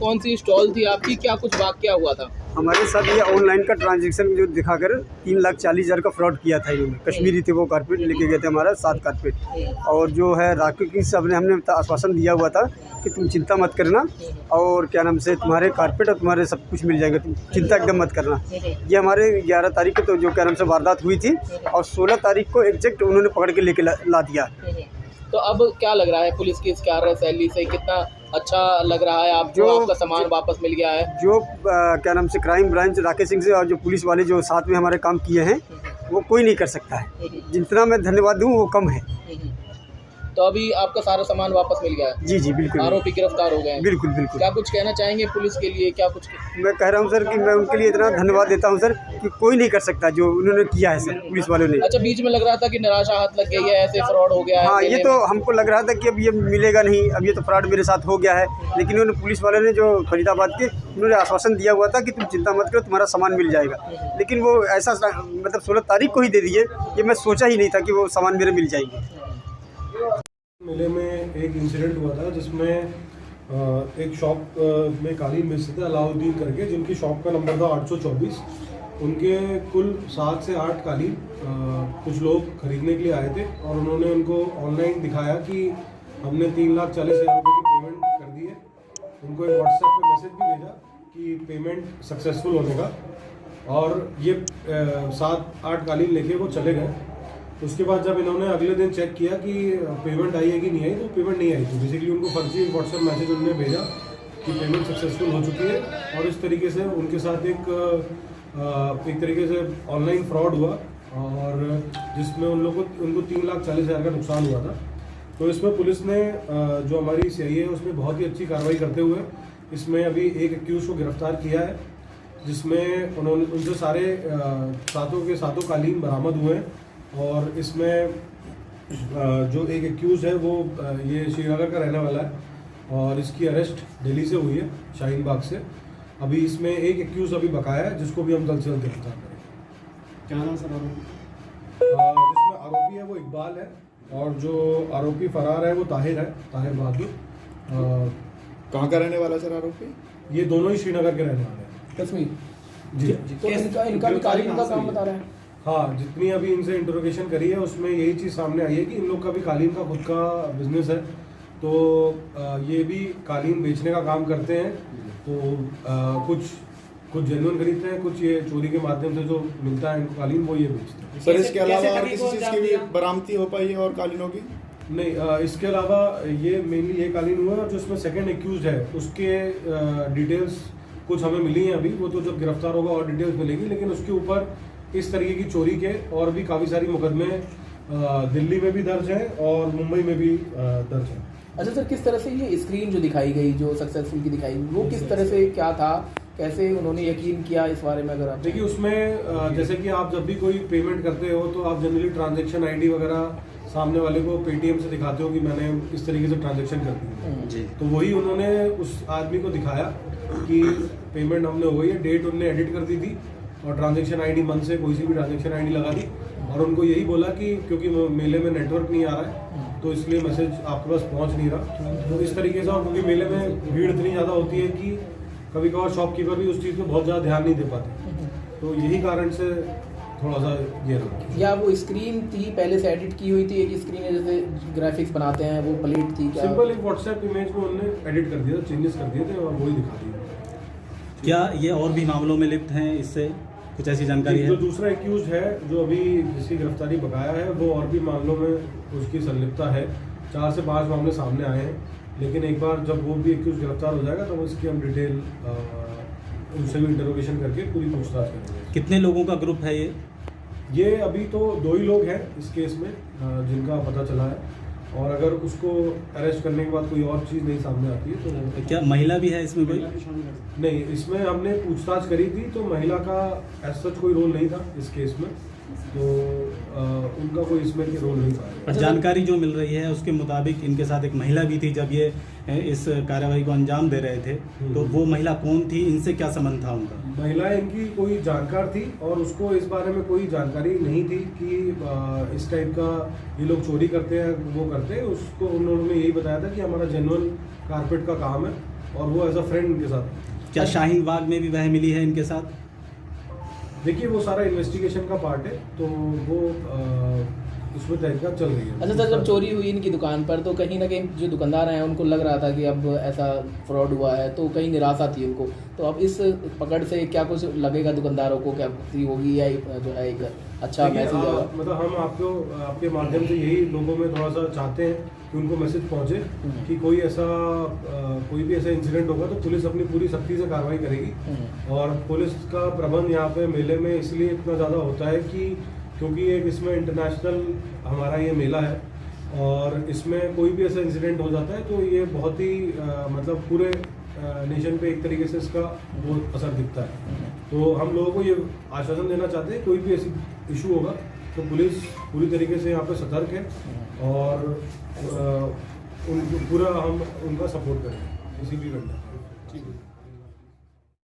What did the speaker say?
कौन सी स्टॉल थी आपकी, क्या कुछ वाकया हुआ था? हमारे साथ ये ऑनलाइन का ट्रांजैक्शन जो दिखाकर 3,40,000 का फ्रॉड किया था इन्होंने। कश्मीरी थे वो, कारपेट लेके गए थे हमारा 7 कारपेट। और जो है राकेश की साहब ने हमने आश्वासन दिया हुआ था कि तुम चिंता मत करना और क्या नाम से तुम्हारे कारपेट और तुम्हारे सब कुछ मिल जाएगा, तुम चिंता एकदम मत करना। ये हमारे 11 तारीख को तो जो क्या नाम से वारदात हुई थी और 16 तारीख को एग्जैक्ट उन्होंने पकड़ के लेके ला दिया। तो अब क्या लग रहा है पुलिस की इस कार्यशैली से, कितना अच्छा लग रहा है आपको? आपका सामान वापस मिल गया है? जो क्या नाम से क्राइम ब्रांच राकेश सिंह से और जो पुलिस वाले जो साथ में हमारे काम किए हैं वो कोई नहीं कर सकता है। जितना मैं धन्यवाद दूँ वो कम है। तो अभी आपका सारा सामान वापस मिल गया है? जी जी बिल्कुल। आरोपी गिरफ्तार हो गए हैं? बिल्कुल बिल्कुल। क्या कुछ कहना चाहेंगे पुलिस के लिए? क्या कुछ मैं कह रहा हूँ सर कि मैं उनके लिए इतना धन्यवाद देता हूँ सर कि कोई नहीं कर सकता जो उन्होंने किया है सर, पुलिस वालों ने। अच्छा, बीच में लग रहा था कि निराशा हाथ लग गई है, ऐसे फ्रॉड हो गया है? हाँ, ये तो हमको लग रहा था कि अब ये मिलेगा नहीं, अब ये तो फ्रॉड मेरे साथ हो गया है। लेकिन उन्होंने पुलिस वालों ने जो फरीदाबाद के उन्होंने आश्वासन दिया हुआ था कि तुम चिंता मत करो, तुम्हारा सामान मिल जाएगा। लेकिन वो ऐसा मतलब 16 तारीख को ही दे दिए, ये मैं सोचा ही नहीं था कि वो सामान मेरे मिल जाएंगे। मेले में एक इंसिडेंट हुआ था जिसमें एक शॉप में कालीन बेचते थे अलाउद्दीन करके, जिनकी शॉप का नंबर था 824। उनके कुल 7 से 8 कालीन कुछ लोग खरीदने के लिए आए थे और उन्होंने उनको ऑनलाइन दिखाया कि हमने 3,40,000 रुपये की पेमेंट कर दी है। उनको एक व्हाट्सएप पे मैसेज भी भेजा कि पेमेंट सक्सेसफुल होने का, और ये 7-8 कालीन लेके वो चले गए। उसके बाद जब इन्होंने अगले दिन चेक किया कि पेमेंट आई है कि नहीं आई, तो पेमेंट नहीं आई थी। बेसिकली उनको फर्जी व्हाट्सएप मैसेज उन्होंने भेजा कि पेमेंट सक्सेसफुल हो चुकी है, और इस तरीके से उनके साथ एक तरीके से ऑनलाइन फ्रॉड हुआ, और जिसमें उनको 3,40,000 का नुकसान हुआ था। तो इसमें पुलिस ने जो हमारी CI है उसमें बहुत ही अच्छी कार्रवाई करते हुए इसमें अभी एक एक्यूज को गिरफ्तार किया है, जिसमें उन्होंने उनसे सारे सातों के सातों कालीन बरामद हुए हैं। और इसमें जो एक एक्यूज है वो ये श्रीनगर का रहने वाला है और इसकी अरेस्ट दिल्ली से हुई है, शाहीन बाग से। अभी इसमें एक एक्यूज अभी बकाया है जिसको भी हम जल्द से जल्द गिरफ्तार करेंगे। क्या नाम सर आरोपी? जिसमें आरोपी है वो इकबाल है और जो आरोपी फरार है वो ताहिर है, ताहिर बहादुर। कहाँ का रहने वाला सर आरोपी? ये दोनों ही श्रीनगर के रहने वाले हैं। कश्मीर जी। तो इनका भी कालीन का काम बता रहे हैं? हाँ, जितनी अभी इनसे इंटरोगेशन करी है उसमें यही चीज़ सामने आई है कि इन लोग का भी कालीन का खुद का बिजनेस है। तो ये भी कालीन बेचने का काम करते हैं। तो कुछ जेन्युइन खरीदते हैं, कुछ ये चोरी के माध्यम से जो मिलता है इनको कालीन वो ये बेचते हैं। सर इसके अलावा और किसी चीज़ की भी बरामदी हो पाई है और कालीनों की? नहीं, इसके अलावा ये मेनली ये कालीन हुआ, जो इसमें सेकंड एक्यूज है उसके डिटेल्स कुछ हमें मिली हैं अभी। वो तो जब गिरफ्तार होगा और डिटेल्स मिलेगी, लेकिन उसके ऊपर इस तरीके की चोरी के और भी काफ़ी सारी मुकदमे दिल्ली में भी दर्ज हैं और मुंबई में भी दर्ज हैं। अच्छा सर, किस तरह से ये स्क्रीन जो दिखाई गई, जो सक्सेसफुल की दिखाई, वो किस तरह से, क्या था, कैसे उन्होंने यकीन किया, इस बारे में अगर आप देखिए उसमें जैसे कि आप जब भी कोई पेमेंट करते हो तो आप जनरली ट्रांजैक्शन ID वगैरह सामने वाले को पेटीएम से दिखाते हो कि मैंने इस तरीके से ट्रांजैक्शन कर दी जी। तो वही उन्होंने उस आदमी को दिखाया कि पेमेंट हमने हो गई है, डेट उन्होंने एडिट कर दी थी और ट्रांजैक्शन ID मन से कोई सी भी ट्रांजैक्शन ID लगा दी, और उनको यही बोला कि क्योंकि मेले में नेटवर्क नहीं आ रहा है तो इसलिए मैसेज आपके पास पहुंच नहीं रहा। तो इस तरीके से, और क्योंकि मेले में भीड़ इतनी ज़्यादा होती है कि कभी कभार शॉपकीपर भी उस चीज़ पे बहुत ज़्यादा ध्यान नहीं दे पाते, तो यही कारण से थोड़ा सा ये रहा। या वो स्क्रीन थी पहले से एडिट की हुई थी, एक स्क्रीन है जैसे ग्राफिक्स बनाते हैं वो प्लेट थी क्या? सिंपल एक व्हाट्सएप इमेज में उन्होंने एडिट कर दिया, चेंजेस कर दिए थे और वही दिखा दिया। क्या ये और भी मामलों में लिप्त हैं? इससे कुछ ऐसी जानकारी है? जो दूसरा एक्यूज है जो अभी जिसकी गिरफ्तारी बकाया है, वो और भी मामलों में उसकी संलिप्तता है। 4 से 5 मामले सामने आए हैं, लेकिन एक बार जब वो भी एक्यूज गिरफ्तार हो जाएगा तो इसकी हम डिटेल उनसे भी इंटरोगेशन करके पूरी पूछताछ करेंगे। कितने लोगों का ग्रुप है ये अभी तो 2 ही लोग हैं इस केस में जिनका पता चला है, और अगर उसको अरेस्ट करने के बाद कोई और चीज़ नहीं सामने आती है तो क्या महिला भी है इसमें कोई? नहीं, इसमें हमने पूछताछ करी थी तो महिला का एज सच कोई रोल नहीं था इस केस में, तो उनका कोई इसमें रोल नहीं था। जानकारी जो मिल रही है उसके मुताबिक इनके साथ एक महिला भी थी जब ये इस कार्रवाई को अंजाम दे रहे थे, तो वो महिला कौन थी, इनसे क्या संबंध था उनका? महिला इनकी कोई जानकार थी और उसको इस बारे में कोई जानकारी नहीं थी कि इस टाइप का ये लोग चोरी करते हैं, वो करते हैं। उसको उन्होंने यही बताया था कि हमारा जेन्युइन कारपेट का काम है और वो एज अ फ्रेंड इनके साथ है। क्या शाहीन बाग में भी वह मिली है इनके साथ? देखिए वो सारा इन्वेस्टिगेशन का पार्ट है, तो वो उसमें तहकीकात चल रही है। अच्छा सर, जब चोरी हुई इनकी दुकान पर तो कहीं ना कहीं जो दुकानदार हैं उनको लग रहा था कि अब ऐसा फ्रॉड हुआ है, तो कहीं निराशा थी उनको। तो अब इस पकड़ से क्या कुछ लगेगा दुकानदारों को, क्या खुशी होगी या जो है एक अच्छा देखिए, मैसेज होगा? मतलब हम आपके माध्यम से यही लोगों में थोड़ा सा चाहते हैं कि उनको मैसेज पहुंचे कि कोई भी ऐसा इंसिडेंट होगा तो पुलिस अपनी पूरी सख्ती से कार्रवाई करेगी। और पुलिस का प्रबंध यहाँ पे मेले में इसलिए इतना ज़्यादा होता है कि क्योंकि एक इसमें इंटरनेशनल हमारा ये मेला है, और इसमें कोई भी ऐसा इंसिडेंट हो जाता है तो ये बहुत ही मतलब पूरे नेशन पे एक तरीके से इसका बहुत असर दिखता है। तो हम लोगों को ये आश्वासन देना चाहते हैं, कोई भी ऐसी इशू होगा तो पुलिस पूरी तरीके से यहाँ पे सतर्क है और उनको पूरा हम उनका सपोर्ट करेंगे किसी भी घटना। ठीक है।